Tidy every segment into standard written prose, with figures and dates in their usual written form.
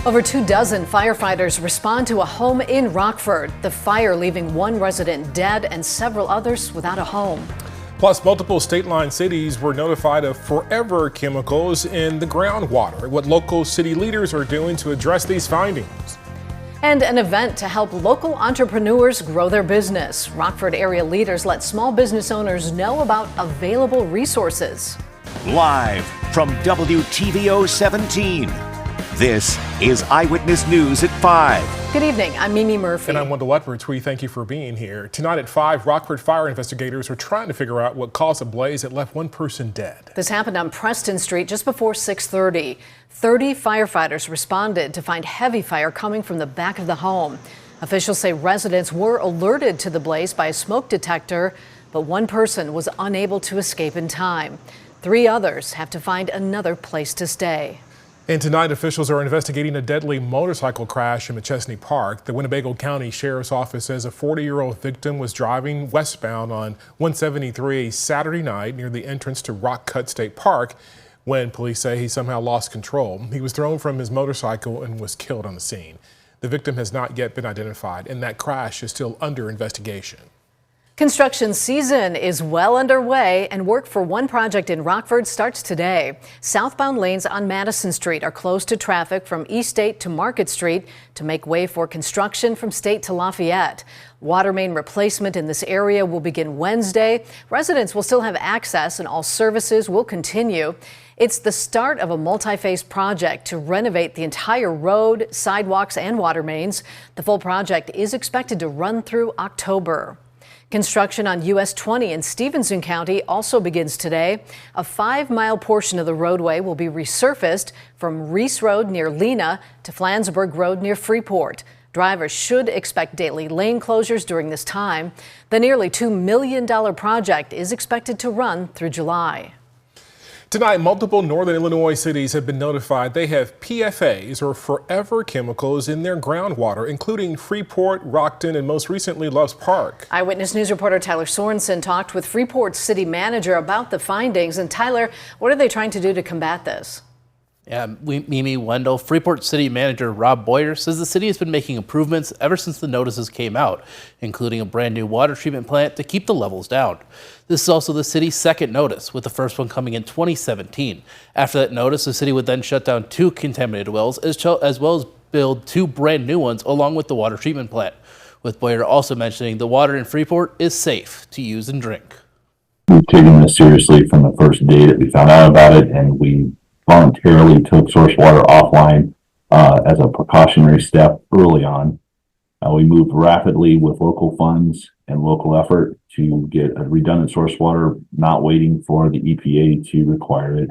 Over 24 firefighters respond to a home in Rockford. The fire leaving one resident dead and several others without a home. Plus, multiple state-line cities were notified of forever chemicals in the groundwater. What local city leaders are doing to address these findings. And an event to help local entrepreneurs grow their business. Rockford area leaders let small business owners know about available resources. Live from WTVO 17. This is Eyewitness News at 5. Good evening, I'm Mimi Murphy. And I'm Wendell Edwards. We thank you for being here. Tonight at 5, Rockford fire investigators are trying to figure out what caused a blaze that left one person dead. This happened on Preston Street just before 6:30. 30 firefighters responded to find heavy fire coming from the back of the home. Officials say residents were alerted to the blaze by a smoke detector, but one person was unable to escape in time. 3 others have to find another place to stay. And tonight, officials are investigating a deadly motorcycle crash in McChesney Park. The Winnebago County Sheriff's Office says a 40-year-old victim was driving westbound on 173 Saturday night near the entrance to Rock Cut State Park when police say he somehow lost control. He was thrown from his motorcycle and was killed on the scene. The victim has not yet been identified, and that crash is still under investigation. Construction season is well underway, and work for one project in Rockford starts today. Southbound lanes on Madison Street are closed to traffic from East State to Market Street to make way for construction from State to Lafayette. Water main replacement in this area will begin Wednesday. Residents will still have access and all services will continue. It's the start of a multi-phase project to renovate the entire road, sidewalks, and water mains. The full project is expected to run through October. Construction on US 20 in Stevenson County also begins today. A 5-mile portion of the roadway will be resurfaced from Reese Road near Lena to Flansburgh Road near Freeport. Drivers should expect daily lane closures during this time. The nearly $2 million project is expected to run through July. Tonight, multiple northern Illinois cities have been notified they have PFAs, or forever chemicals, in their groundwater, including Freeport, Rockton, and most recently Loves Park. Eyewitness News reporter Tyler Sorensen talked with Freeport's city manager about the findings. And Tyler, what are they trying to do to combat this? Yeah, Mimi, Wendell, Freeport City Manager Rob Boyer says the city has been making improvements ever since the notices came out, including a brand new water treatment plant to keep the levels down. This is also the city's second notice, with the first one coming in 2017. After that notice, the city would then shut down 2 contaminated wells, as well as build 2 brand new ones along with the water treatment plant, with Boyer also mentioning the water in Freeport is safe to use and drink. We've taken this seriously from the first day that we found out about it, and we voluntarily took source water offline as a precautionary step early on. We moved rapidly with local funds and local effort to get a redundant source water, not waiting for the EPA to require it.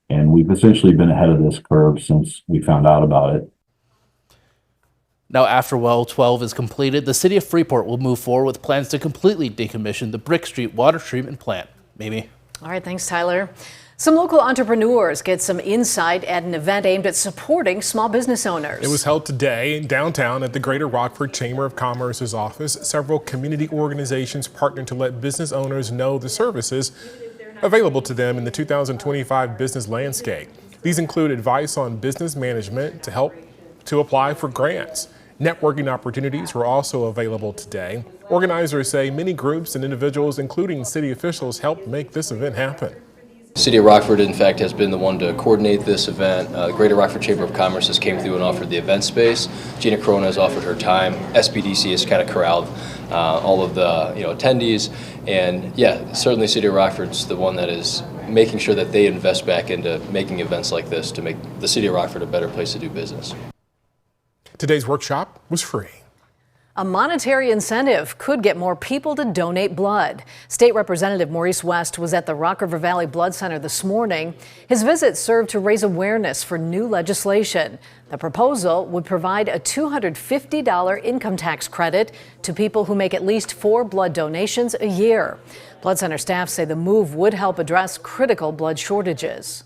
And we've essentially been ahead of this curve since we found out about it. Now, after well 12 is completed, the city of Freeport will move forward with plans to completely decommission the Brick Street water treatment plant. Mimi? All right, thanks, Tyler. Some local entrepreneurs get some insight at an event aimed at supporting small business owners. It was held today in downtown at the Greater Rockford Chamber of Commerce's office. Several community organizations partnered to let business owners know the services available to them in the 2025 business landscape. These include advice on business management to help to apply for grants. Networking opportunities were also available today. Organizers say many groups and individuals, including city officials, helped make this event happen. City of Rockford, in fact, has been the one to coordinate this event. The Greater Rockford Chamber of Commerce has came through and offered the event space. Gina Corona has offered her time. SBDC has kind of corralled all of the attendees. And yeah, certainly City of Rockford's the one that is making sure that they invest back into making events like this to make the City of Rockford a better place to do business. Today's workshop was free. A monetary incentive could get more people to donate blood. State Representative Maurice West was at the Rock River Valley Blood Center this morning. His visit served to raise awareness for new legislation. The proposal would provide a $250 income tax credit to people who make at least 4 blood donations a year. Blood Center staff say the move would help address critical blood shortages.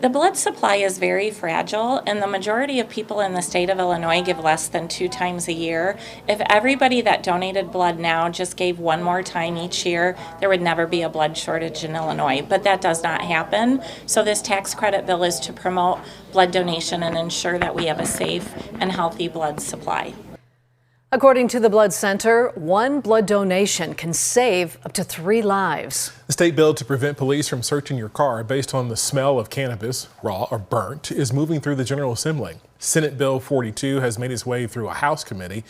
The blood supply is very fragile, and the majority of people in the state of Illinois give less than 2 times a year. If everybody that donated blood now just gave one more time each year, there would never be a blood shortage in Illinois, but that does not happen. So this tax credit bill is to promote blood donation and ensure that we have a safe and healthy blood supply. According to the Blood Center, one blood donation can save up to 3 lives. The state bill to prevent police from searching your car based on the smell of cannabis, raw or burnt, is moving through the General Assembly. Senate Bill 42 has made its way through a House committee.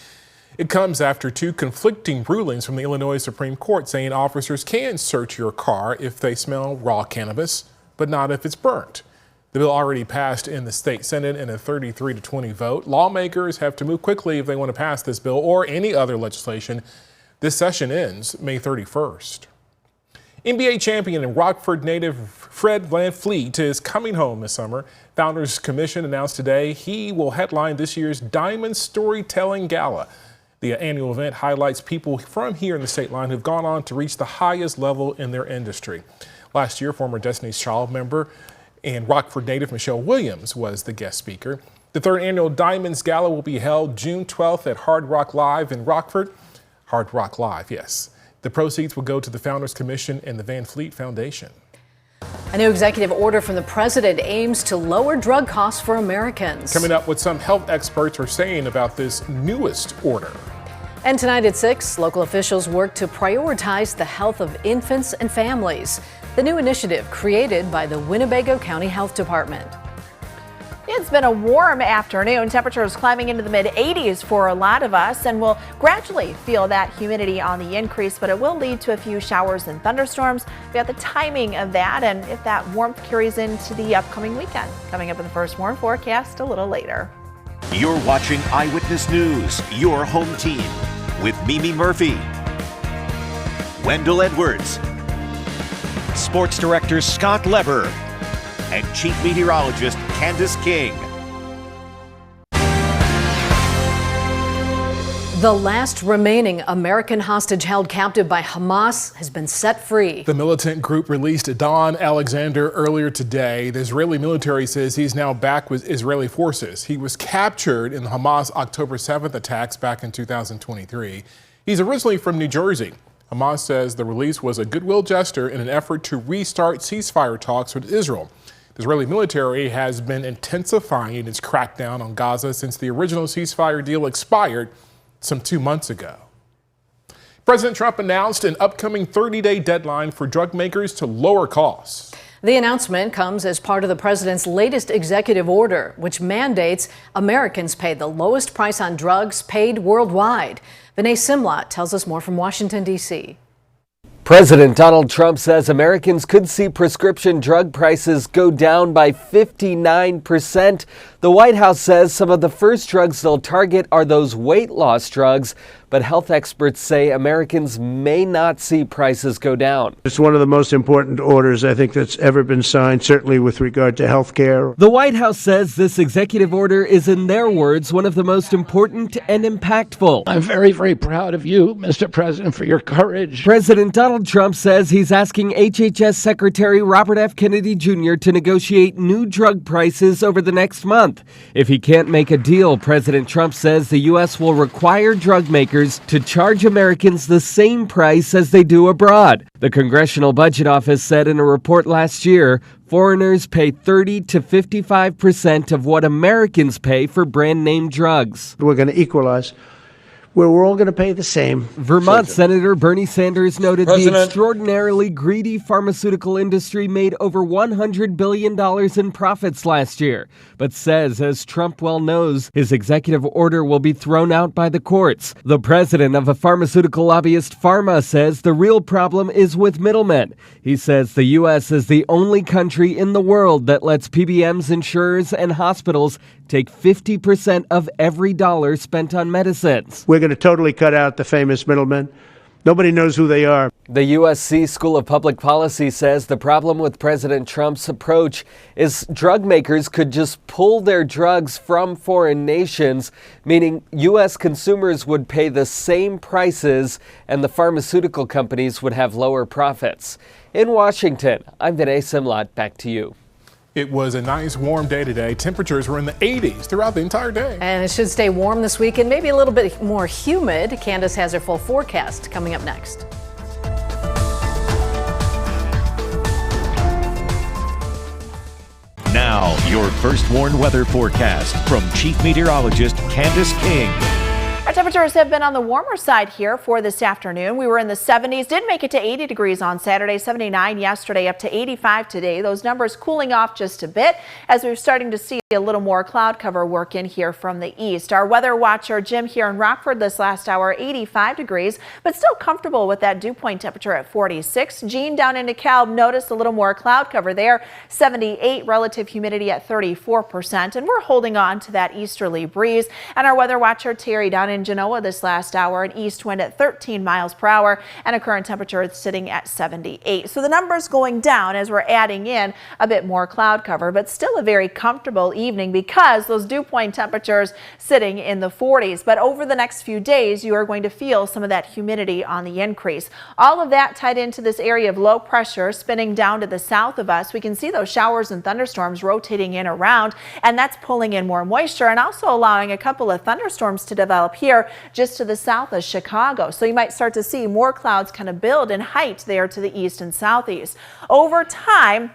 It comes after 2 conflicting rulings from the Illinois Supreme Court saying officers can search your car if they smell raw cannabis, but not if it's burnt. The bill already passed in the state Senate in a 33-20 vote. Lawmakers have to move quickly if they want to pass this bill or any other legislation. This session ends May 31st. NBA champion and Rockford native Fred VanVleet is coming home this summer. Founders Commission announced today he will headline this year's Diamond Storytelling Gala. The annual event highlights people from here in the state line who've gone on to reach the highest level in their industry. Last year, former Destiny's Child member and Rockford native Michelle Williams was the guest speaker. The 3rd annual Diamonds Gala will be held June 12th at Hard Rock Live in Rockford. Hard Rock Live, yes. The proceeds will go to the Founders Commission and the VanVleet Foundation. A new executive order from the president aims to lower drug costs for Americans. Coming up, what some health experts are saying about this newest order. And tonight at 6, local officials work to prioritize the health of infants and families. The new initiative created by the Winnebago County Health Department. It's been a warm afternoon. Temperatures climbing into the mid-80s for a lot of us, and we'll gradually feel that humidity on the increase, but it will lead to a few showers and thunderstorms. We got the timing of that, and if that warmth carries into the upcoming weekend. Coming up in the first warm forecast a little later. You're watching Eyewitness News, your home team, with Mimi Murphy, Wendell Edwards, Sports Director Scott Leber, and Chief Meteorologist Candace King. The last remaining American hostage held captive by Hamas has been set free. The militant group released Don Alexander earlier today. The Israeli military says he's now back with Israeli forces. He was captured in the Hamas October 7th attacks back in 2023. He's originally from New Jersey. Hamas says the release was a goodwill gesture in an effort to restart ceasefire talks with Israel. The Israeli military has been intensifying its crackdown on Gaza since the original ceasefire deal expired some 2 months ago. President Trump announced an upcoming 30-day deadline for drug makers to lower costs. The announcement comes as part of the president's latest executive order, which mandates Americans pay the lowest price on drugs paid worldwide. Vinay Simlot tells us more from Washington, D.C. President Donald Trump says Americans could see prescription drug prices go down by 59%. The White House says some of the first drugs they'll target are those weight loss drugs, but health experts say Americans may not see prices go down. It's one of the most important orders I think that's ever been signed, certainly with regard to health care. The White House says this executive order is, in their words, one of the most important and impactful. I'm very, very proud of you, Mr. President, for your courage. President Donald Trump says he's asking HHS Secretary Robert F. Kennedy Jr. to negotiate new drug prices over the next month. If he can't make a deal, President Trump says the U.S. will require drug makers to charge Americans the same price as they do abroad. The Congressional Budget Office said in a report last year, foreigners pay 30 to 55% of what Americans pay for brand name drugs. We're going to equalize, where we're all going to pay the same. Vermont Senator Bernie Sanders noted the extraordinarily greedy pharmaceutical industry made over $100 billion in profits last year, but says, as Trump well knows, his executive order will be thrown out by the courts. The president of a pharmaceutical lobbyist, Pharma, says the real problem is with middlemen. He says the U.S. is the only country in the world that lets PBMs, insurers, and hospitals take 50% of every dollar spent on medicines. We're going to totally cut out the famous middlemen. Nobody knows who they are. The USC School of Public Policy says the problem with President Trump's approach is drug makers could just pull their drugs from foreign nations, meaning U.S. consumers would pay the same prices and the pharmaceutical companies would have lower profits. In Washington, I'm Vinay Simlot. Back to you. It was a nice warm day today. Temperatures were in the 80s throughout the entire day. And it should stay warm this weekend, maybe a little bit more humid. Candace has her full forecast coming up next. Now, your first warned weather forecast from Chief Meteorologist Candace King. Our temperatures have been on the warmer side here for this afternoon. We were in the 70s, did make it to 80 degrees on Saturday, 79 yesterday, up to 85 today. Those numbers cooling off just a bit as we're starting to see a little more cloud cover work in here from the east. Our weather watcher Jim here in Rockford this last hour, 85 degrees, but still comfortable with that dew point temperature at 46. Jean down in DeKalb, noticed a little more cloud cover there, 78, relative humidity at 34%, and we're holding on to that easterly breeze. And our weather watcher Terry down in Genoa this last hour, an east wind at 13 miles per hour and a current temperature sitting at 78. So the numbers going down as we're adding in a bit more cloud cover, but still a very comfortable evening because those dew point temperatures sitting in the 40s. But over the next few days, you are going to feel some of that humidity on the increase. All of that tied into this area of low pressure spinning down to the south of us. We can see those showers and thunderstorms rotating in around, and that's pulling in more moisture and also allowing a couple of thunderstorms to develop here just to the south of Chicago. So you might start to see more clouds kind of build in height there to the east and southeast. Over time,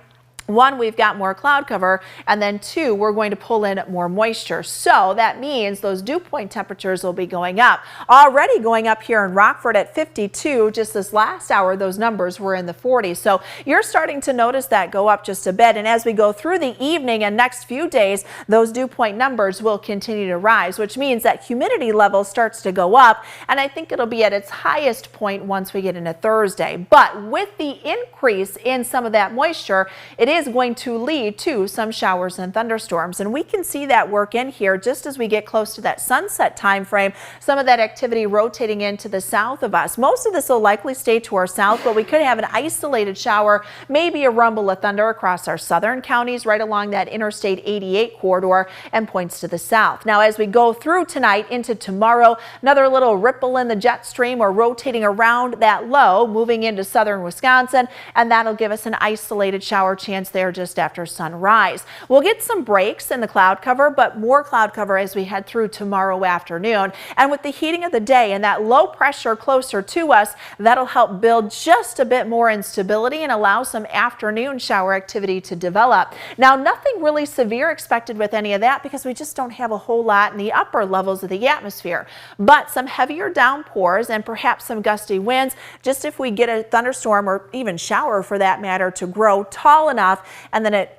one, we've got more cloud cover, and then two, we're going to pull in more moisture. So that means those dew point temperatures will be going up. Already going up here in Rockford at 52. Just this last hour, those numbers were in the 40s. So you're starting to notice that go up just a bit. And as we go through the evening and next few days, those dew point numbers will continue to rise, which means that humidity level starts to go up. And I think it'll be at its highest point once we get into Thursday. But with the increase in some of that moisture, it is going to lead to some showers and thunderstorms, and we can see that work in here just as we get close to that sunset time frame. Some of that activity rotating into the south of us. Most of this will likely stay to our south, but we could have an isolated shower, maybe a rumble of thunder across our southern counties right along that Interstate 88 corridor and points to the south. Now as we go through tonight into tomorrow, another little ripple in the jet stream or rotating around that low moving into southern Wisconsin, and that'll give us an isolated shower chance there just after sunrise. We'll get some breaks in the cloud cover, but more cloud cover as we head through tomorrow afternoon. And with the heating of the day and that low pressure closer to us, that'll help build just a bit more instability and allow some afternoon shower activity to develop. Now, nothing really severe expected with any of that because we just don't have a whole lot in the upper levels of the atmosphere. But some heavier downpours and perhaps some gusty winds, just if we get a thunderstorm or even shower for that matter to grow tall enough and then it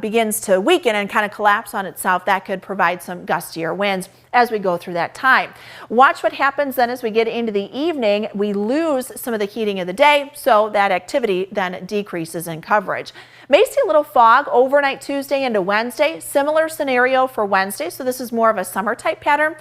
begins to weaken and kind of collapse on itself, that could provide some gustier winds as we go through that time. Watch what happens then as we get into the evening. We lose some of the heating of the day, so that activity then decreases in coverage. May see a little fog overnight Tuesday into Wednesday. Similar scenario for Wednesday, so this is more of a summer type pattern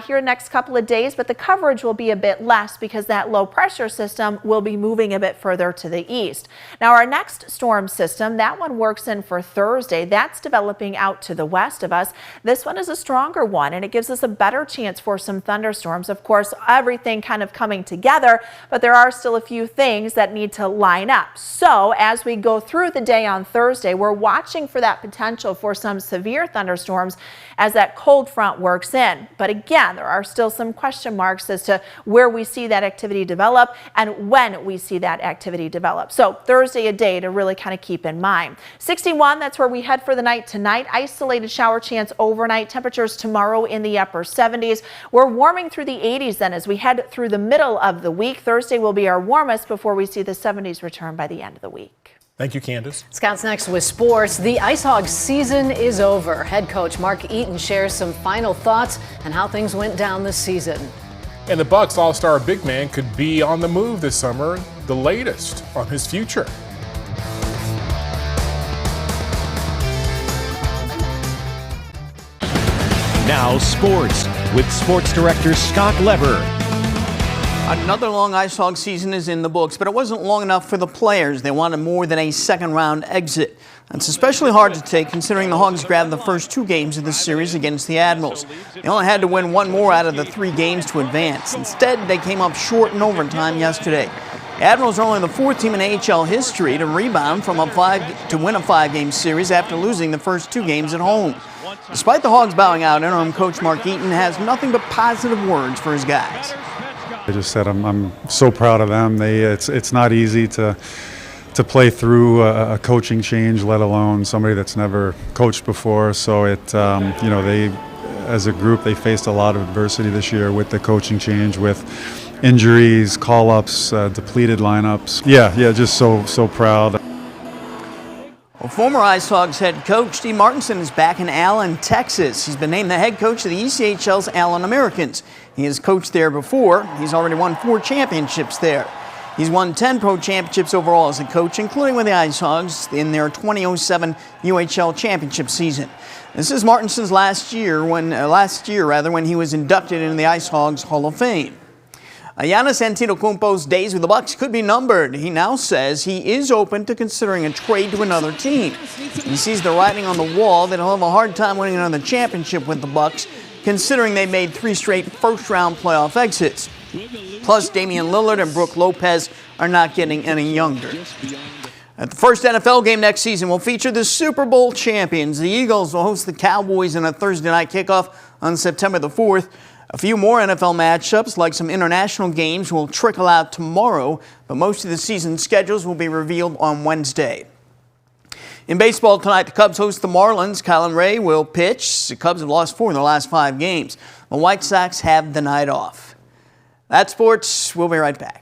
here next couple of days, but the coverage will be a bit less because that low pressure system will be moving a bit further to the east. Now our next storm system, that one works in for Thursday. That's developing out to the west of us. This one is a stronger one and it gives us a better chance for some thunderstorms. Of course, everything kind of coming together, but there are still a few things that need to line up. So as we go through the day on Thursday, we're watching for that potential for some severe thunderstorms as that cold front works in. But again, there are still some question marks as to where we see that activity develop and when we see that activity develop. So Thursday, a day to really kind of keep in mind. 61, that's where we head for the night tonight. Isolated shower chance overnight. Temperatures tomorrow in the upper 70s. We're warming through the 80s then as we head through the middle of the week. Thursday will be our warmest before we see the 70s return by the end of the week. Thank you, Candace. Scott's next with sports. The Ice Hog season is over. Head coach Mark Eaton shares some final thoughts on how things went down this season. And the Bucks all-star big man could be on the move this summer. The latest on his future. Now sports with sports director Scott Lever. Another long Ice Hog season is in the books, but it wasn't long enough for the players. They wanted more than a second-round exit. That's especially hard to take considering the Hogs grabbed the first 2 games of the series against the Admirals. They only had to win 1 more out of the 3 games to advance. Instead, they came up short in overtime yesterday. Admirals are only the fourth team in AHL history to rebound from to win a 5-game series after losing the first 2 games at home. Despite the Hogs bowing out, interim coach Mark Eaton has nothing but positive words for his guys. I just said I'm so proud of them. It's not easy to play through a coaching change, let alone somebody that's never coached before. So they, as a group, they faced a lot of adversity this year with the coaching change, with injuries, call-ups, depleted lineups. Yeah, just so proud. Well, former Ice Hogs head coach Steve Martinson is back in Allen, Texas. He's been named the head coach of the ECHL's Allen Americans. He has coached there before. He's already won 4 championships there. He's won 10 pro championships overall as a coach, including with the Ice Hogs in their 2007 UHL championship season. This is Martinson's last year when he was inducted into the Ice Hogs Hall of Fame. Giannis Antetokounmpo's days with the Bucks could be numbered. He now says he is open to considering a trade to another team. He sees the writing on the wall that he'll have a hard time winning another championship with the Bucks, considering they made 3 straight first-round playoff exits. Plus, Damian Lillard and Brook Lopez are not getting any younger. At the first NFL game next season will feature the Super Bowl champions. The Eagles will host the Cowboys in a Thursday night kickoff on September the 4th. A few more NFL matchups, like some international games, will trickle out tomorrow, but most of the season schedules will be revealed on Wednesday. In baseball tonight, the Cubs host the Marlins. Kylan Ray will pitch. The Cubs have lost 4 in their last 5 games. The White Sox have the night off. That's sports. We'll be right back.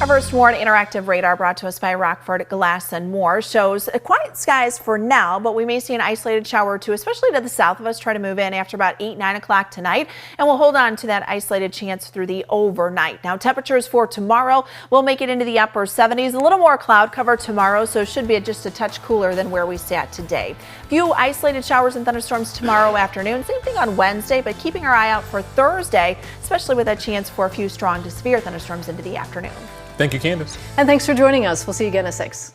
Our first WARN interactive radar, brought to us by Rockford Glass and More, shows quiet skies for now, but we may see an isolated shower or 2, especially to the south of us, try to move in after about 8-9 o'clock tonight, and we'll hold on to that isolated chance through the overnight. Now, temperatures for tomorrow will make it into the upper 70s, a little more cloud cover tomorrow, so it should be just a touch cooler than where we sat today. Few isolated showers and thunderstorms tomorrow afternoon, same thing on Wednesday, but keeping our eye out for Thursday, especially with a chance for a few strong to severe thunderstorms into the afternoon. Thank you, Candace. And thanks for joining us. We'll see you again at 6.